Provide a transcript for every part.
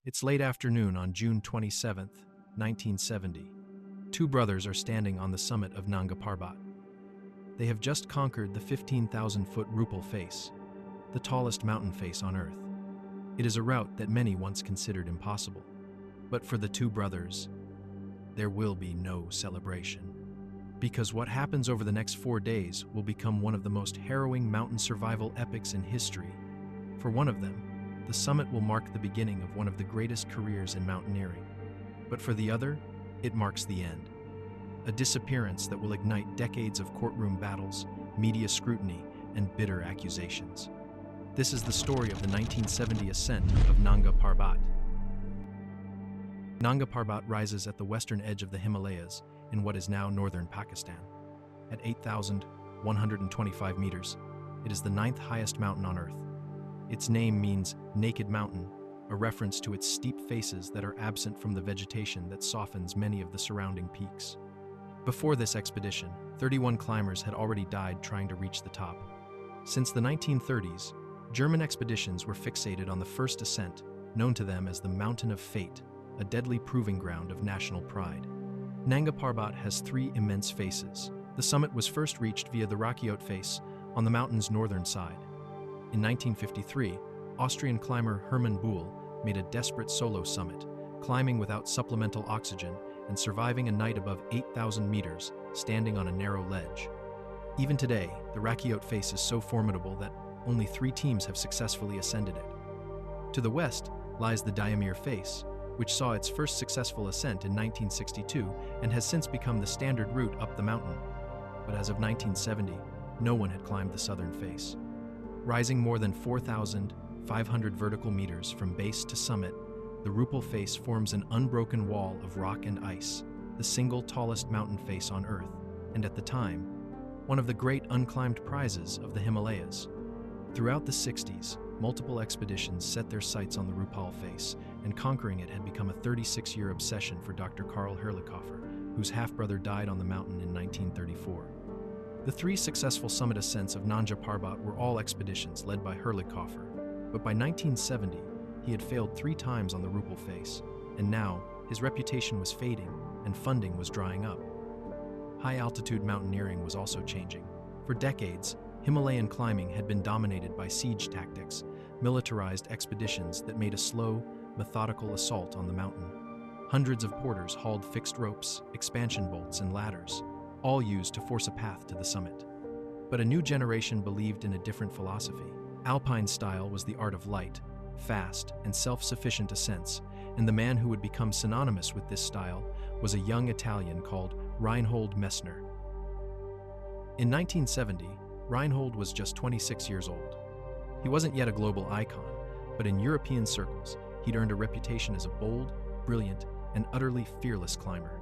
It's late afternoon on June 27, 1970. Two brothers are standing on the summit of Nanga Parbat. They have just conquered the 15,000-foot Rupal Face, the tallest mountain face on Earth. It is a route that many once considered impossible. But for the two brothers, there will be no celebration. Because what happens over the next 4 days will become one of the most harrowing mountain survival epics in history. For one of them, the summit will mark the beginning of one of the greatest careers in mountaineering. But for the other, it marks the end. A disappearance that will ignite decades of courtroom battles, media scrutiny, and bitter accusations. This is the story of the 1970 ascent of Nanga Parbat. Nanga Parbat rises at the western edge of the Himalayas in what is now northern Pakistan. At 8,125 meters, it is the 9th highest mountain on Earth. Its name means naked mountain, a reference to its steep faces that are absent from the vegetation that softens many of the surrounding peaks. Before this expedition, 31 climbers had already died trying to reach the top. Since the 1930s, German expeditions were fixated on the first ascent, known to them as the Mountain of Fate, a deadly proving ground of national pride. Nanga Parbat has 3 immense faces. The summit was first reached via the Rupal Face on the mountain's northern side. In 1953, Austrian climber Hermann Buhl made a desperate solo summit, climbing without supplemental oxygen and surviving a night above 8,000 meters, standing on a narrow ledge. Even today, the Rupal Face is so formidable that only 3 teams have successfully ascended it. To the west lies the Diamir Face, which saw its first successful ascent in 1962 and has since become the standard route up the mountain. But as of 1970, no one had climbed the southern face. Rising more than 4,500 vertical meters from base to summit, the Rupal Face forms an unbroken wall of rock and ice, the single tallest mountain face on Earth, and at the time, one of the great unclimbed prizes of the Himalayas. Throughout the 60s, multiple expeditions set their sights on the Rupal Face, and conquering it had become a 36-year obsession for Dr. Karl Herrlichhofer, whose half-brother died on the mountain in 1934. The 3 successful summit ascents of Nanga Parbat were all expeditions led by Herrlichhofer, but by 1970, he had failed 3 times on the Rupal Face, and now his reputation was fading and funding was drying up. High-altitude mountaineering was also changing. For decades, Himalayan climbing had been dominated by siege tactics, militarized expeditions that made a slow, methodical assault on the mountain. Hundreds of porters hauled fixed ropes, expansion bolts, and ladders, all used to force a path to the summit. But a new generation believed in a different philosophy. Alpine style was the art of light, fast, and self-sufficient ascents, and the man who would become synonymous with this style was a young Italian called Reinhold Messner. In 1970, Reinhold was just 26 years old. He wasn't yet a global icon, but in European circles, he'd earned a reputation as a bold, brilliant, and utterly fearless climber.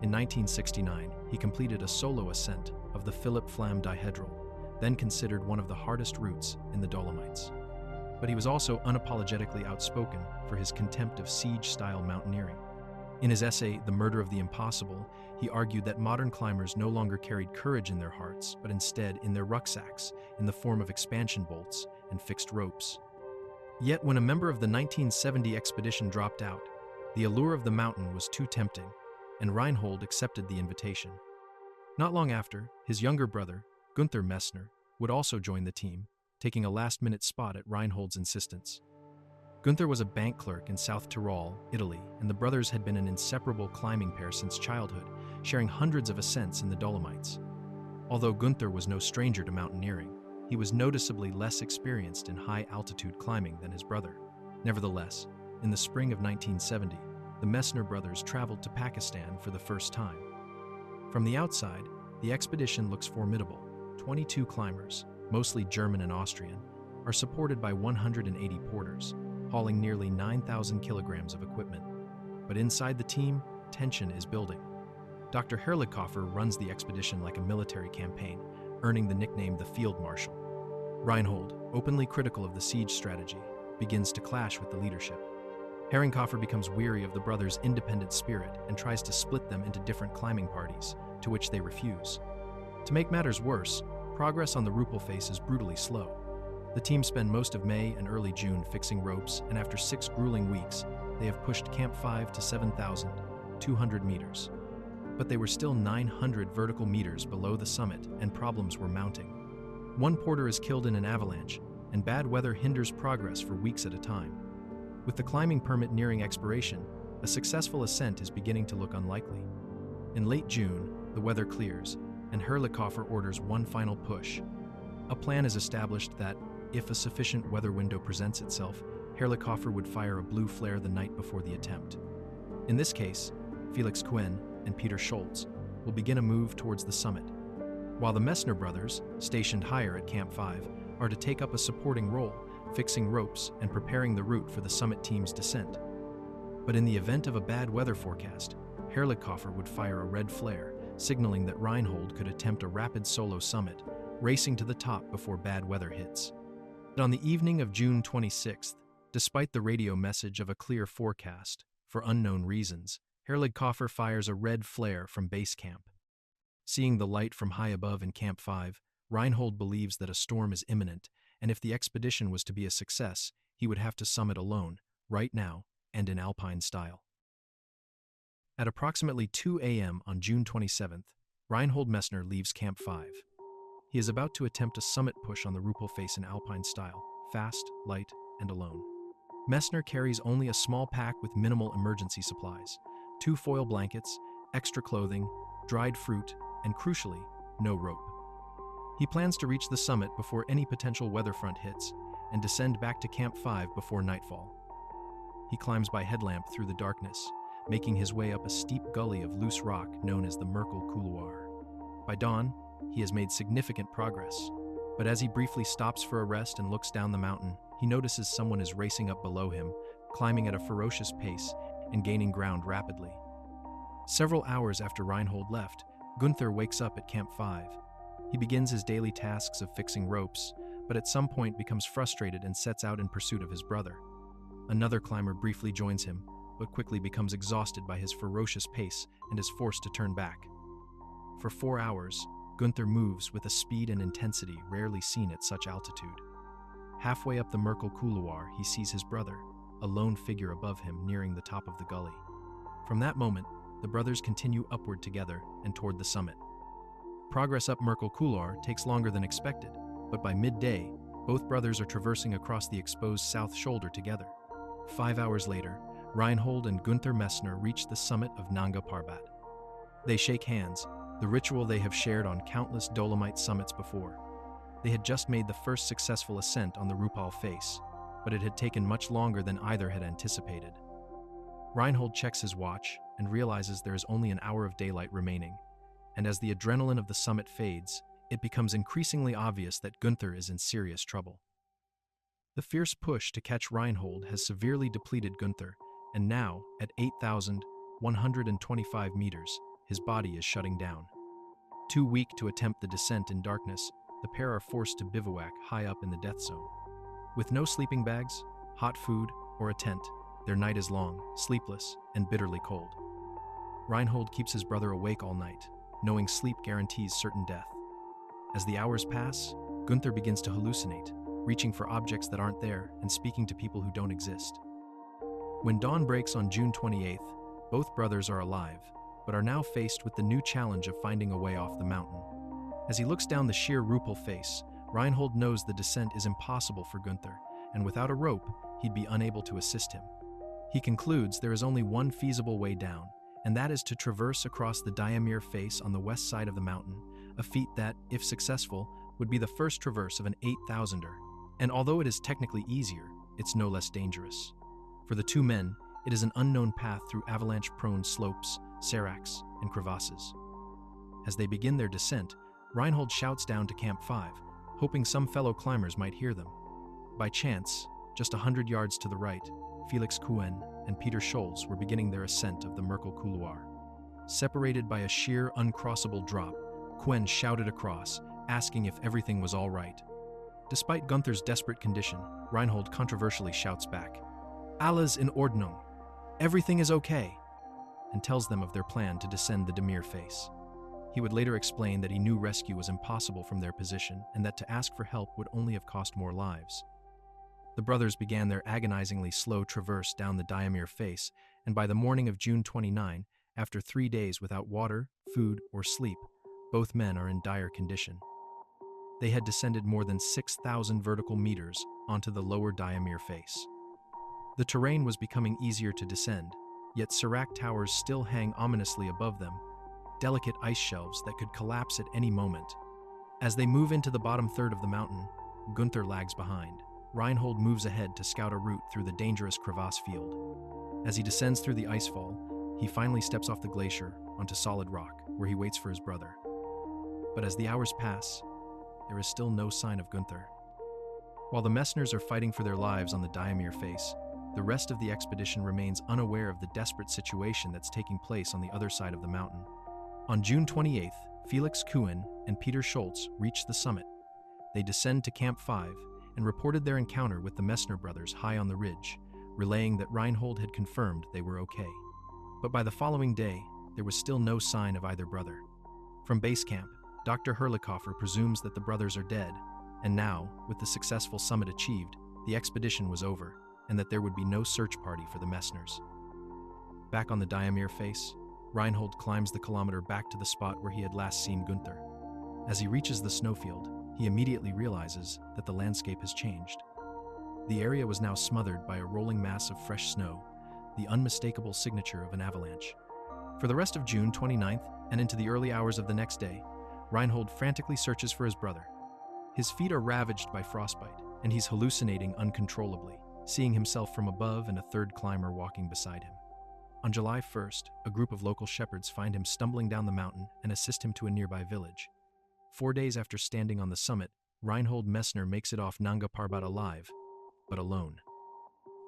In 1969, he completed a solo ascent of the Philipp Flamm Dihedral, then considered one of the hardest routes in the Dolomites. But he was also unapologetically outspoken for his contempt of siege-style mountaineering. In his essay, The Murder of the Impossible, he argued that modern climbers no longer carried courage in their hearts, but instead in their rucksacks, in the form of expansion bolts and fixed ropes. Yet when a member of the 1970 expedition dropped out, the allure of the mountain was too tempting, and Reinhold accepted the invitation. Not long after, his younger brother, Günther Messner, would also join the team, taking a last-minute spot at Reinhold's insistence. Günther was a bank clerk in South Tyrol, Italy, and the brothers had been an inseparable climbing pair since childhood, sharing hundreds of ascents in the Dolomites. Although Günther was no stranger to mountaineering, he was noticeably less experienced in high-altitude climbing than his brother. Nevertheless, in the spring of 1970, the Messner brothers traveled to Pakistan for the first time. From the outside, the expedition looks formidable. 22 climbers, mostly German and Austrian, are supported by 180 porters, hauling nearly 9,000 kilograms of equipment. But inside the team, tension is building. Dr. Herrlichhofer runs the expedition like a military campaign, earning the nickname the Field Marshal. Reinhold, openly critical of the siege strategy, begins to clash with the leadership. Herrlichhofer becomes weary of the brothers' independent spirit and tries to split them into different climbing parties, to which they refuse. To make matters worse, progress on the Rupal Face is brutally slow. The team spend most of May and early June fixing ropes, and after 6 grueling weeks, they have pushed Camp 5 to 7,200 meters. But they were still 900 vertical meters below the summit, and problems were mounting. One porter is killed in an avalanche, and bad weather hinders progress for weeks at a time. With the climbing permit nearing expiration, a successful ascent is beginning to look unlikely. In late June, the weather clears, and Herrlichhofer orders one final push. A plan is established that, if a sufficient weather window presents itself, Herrlichhofer would fire a blue flare the night before the attempt. In this case, Felix Kuhn and Peter Schultz will begin a move towards the summit, while the Messner brothers, stationed higher at Camp 5, are to take up a supporting role, fixing ropes and preparing the route for the summit team's descent. But in the event of a bad weather forecast, Herrlichhofer would fire a red flare, signaling that Reinhold could attempt a rapid solo summit, racing to the top before bad weather hits. But on the evening of June 26th, despite the radio message of a clear forecast, for unknown reasons, Herrlichhofer fires a red flare from base camp. Seeing the light from high above in Camp 5, Reinhold believes that a storm is imminent, and if the expedition was to be a success, he would have to summit alone, right now, and in alpine style. At approximately 2 a.m. on June 27th, Reinhold Messner leaves Camp 5. He is about to attempt a summit push on the Rupal Face in alpine style, fast, light, and alone. Messner carries only a small pack with minimal emergency supplies, 2 foil blankets, extra clothing, dried fruit, and crucially, no rope. He plans to reach the summit before any potential weather front hits and descend back to Camp 5 before nightfall. He climbs by headlamp through the darkness, making his way up a steep gully of loose rock known as the Merkel Couloir. By dawn, he has made significant progress, but as he briefly stops for a rest and looks down the mountain, he notices someone is racing up below him, climbing at a ferocious pace and gaining ground rapidly. Several hours after Reinhold left, Gunther wakes up at Camp 5. He begins his daily tasks of fixing ropes, but at some point becomes frustrated and sets out in pursuit of his brother. Another climber briefly joins him, but quickly becomes exhausted by his ferocious pace and is forced to turn back. For 4 hours, Gunther moves with a speed and intensity rarely seen at such altitude. Halfway up the Merkel Couloir, he sees his brother, a lone figure above him nearing the top of the gully. From that moment, the brothers continue upward together and toward the summit. Progress up Merkel Couloir takes longer than expected, but by midday, both brothers are traversing across the exposed south shoulder together. 5 hours later, Reinhold and Gunther Messner reach the summit of Nanga Parbat. They shake hands, the ritual they have shared on countless Dolomite summits before. They had just made the first successful ascent on the Rupal Face, but it had taken much longer than either had anticipated. Reinhold checks his watch and realizes there is only an hour of daylight remaining, and as the adrenaline of the summit fades, it becomes increasingly obvious that Gunther is in serious trouble. The fierce push to catch Reinhold has severely depleted Gunther, and now, at 8,125 meters, his body is shutting down. Too weak to attempt the descent in darkness, the pair are forced to bivouac high up in the death zone. With no sleeping bags, hot food, or a tent, their night is long, sleepless, and bitterly cold. Reinhold keeps his brother awake all night, knowing sleep guarantees certain death. As the hours pass, Gunther begins to hallucinate, reaching for objects that aren't there and speaking to people who don't exist. When dawn breaks on June 28th, both brothers are alive, but are now faced with the new challenge of finding a way off the mountain. As he looks down the sheer Rupal Face, Reinhold knows the descent is impossible for Gunther, and without a rope, he'd be unable to assist him. He concludes there is only one feasible way down, and that is to traverse across the Diamir Face on the west side of the mountain, a feat that, if successful, would be the first traverse of an 8,000er. And although it is technically easier, it's no less dangerous. For the two men, it is an unknown path through avalanche-prone slopes, seracs, and crevasses. As they begin their descent, Reinhold shouts down to Camp 5, hoping some fellow climbers might hear them. By chance, just 100 yards to the right, Felix Kuhn and Peter Schultz were beginning their ascent of the Merkel Couloir. Separated by a sheer, uncrossable drop, Kuhn shouted across, asking if everything was all right. Despite Gunther's desperate condition, Reinhold controversially shouts back, "Alles in Ordnung. Everything is okay," and tells them of their plan to descend the Diamir Face. He would later explain that he knew rescue was impossible from their position and that to ask for help would only have cost more lives. The brothers began their agonizingly slow traverse down the Diamir Face, and by the morning of June 29, after 3 days without water, food, or sleep, both men are in dire condition. They had descended more than 6,000 vertical meters onto the lower Diamir Face. The terrain was becoming easier to descend, yet Serac towers still hang ominously above them, delicate ice shelves that could collapse at any moment. As they move into the bottom third of the mountain, Gunther lags behind. Reinhold moves ahead to scout a route through the dangerous crevasse field. As he descends through the icefall, he finally steps off the glacier onto solid rock, where he waits for his brother. But as the hours pass, there is still no sign of Gunther. While the Messners are fighting for their lives on the Diamir Face, the rest of the expedition remains unaware of the desperate situation that's taking place on the other side of the mountain. On June 28th, Felix Kuhn and Peter Schultz reach the summit. They descend to Camp 5 and reported their encounter with the Messner brothers high on the ridge, relaying that Reinhold had confirmed they were okay. But by the following day, there was still no sign of either brother. From base camp, Dr. Herlikoffer presumes that the brothers are dead, and now, with the successful summit achieved, the expedition was over, and that there would be no search party for the Messners. Back on the Diamir Face, Reinhold climbs the kilometer back to the spot where he had last seen Gunther. As he reaches the snowfield, he immediately realizes that the landscape has changed. The area was now smothered by a rolling mass of fresh snow, the unmistakable signature of an avalanche. For the rest of June 29th and into the early hours of the next day, Reinhold frantically searches for his brother. His feet are ravaged by frostbite, and he's hallucinating uncontrollably, seeing himself from above and a third climber walking beside him. On July 1st, a group of local shepherds find him stumbling down the mountain and assist him to a nearby village. 4 days after standing on the summit, Reinhold Messner makes it off Nanga Parbat alive, but alone.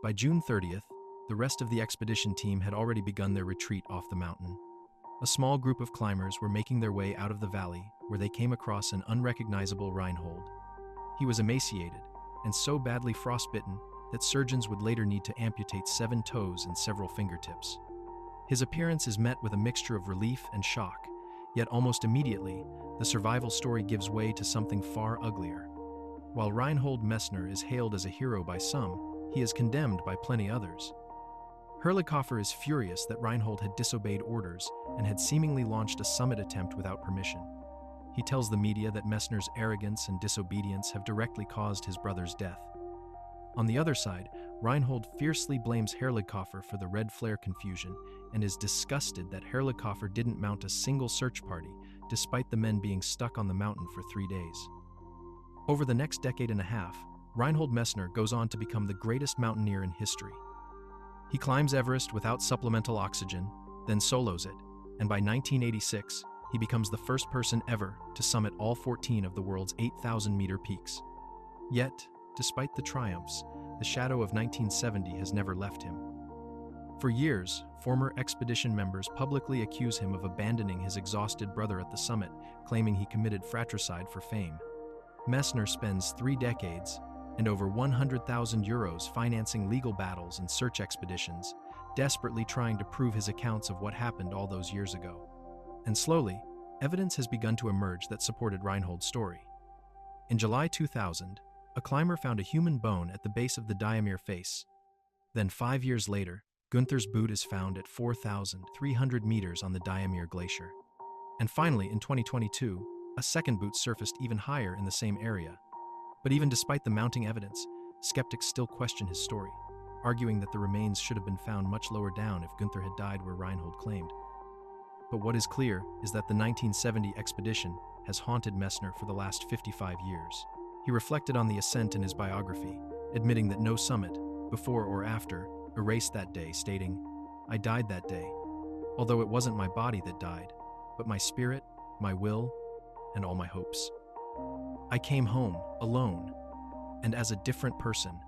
By June 30th, the rest of the expedition team had already begun their retreat off the mountain. A small group of climbers were making their way out of the valley, where they came across an unrecognizable Reinhold. He was emaciated and so badly frostbitten that surgeons would later need to amputate 7 toes and several fingertips. His appearance is met with a mixture of relief and shock, yet almost immediately, the survival story gives way to something far uglier. While Reinhold Messner is hailed as a hero by some, he is condemned by plenty others. Herlikoffer is furious that Reinhold had disobeyed orders and had seemingly launched a summit attempt without permission. He tells the media that Messner's arrogance and disobedience have directly caused his brother's death. On the other side, Reinhold fiercely blames Herlikoffer for the red flare confusion and is disgusted that Herlikoffer didn't mount a single search party, despite the men being stuck on the mountain for 3 days. Over the next decade and a half, Reinhold Messner goes on to become the greatest mountaineer in history. He climbs Everest without supplemental oxygen, then solos it, and by 1986, he becomes the first person ever to summit all 14 of the world's 8,000-meter peaks. Yet, despite the triumphs, the shadow of 1970 has never left him. For years, former expedition members publicly accuse him of abandoning his exhausted brother at the summit, claiming he committed fratricide for fame. Messner spends 3 decades and over 100,000 euros financing legal battles and search expeditions, desperately trying to prove his accounts of what happened all those years ago. And slowly, evidence has begun to emerge that supported Reinhold's story. In July 2000, a climber found a human bone at the base of the Diamir Face. Then 5 years later, Gunther's boot is found at 4,300 meters on the Diamir Glacier. And finally, in 2022, a second boot surfaced even higher in the same area. But even despite the mounting evidence, skeptics still question his story, arguing that the remains should have been found much lower down if Gunther had died where Reinhold claimed. But what is clear is that the 1970 expedition has haunted Messner for the last 55 years. He reflected on the ascent in his biography, admitting that no summit, before or after, erased that day, stating, "I died that day, although it wasn't my body that died, but my spirit, my will, and all my hopes. I came home, alone, and as a different person,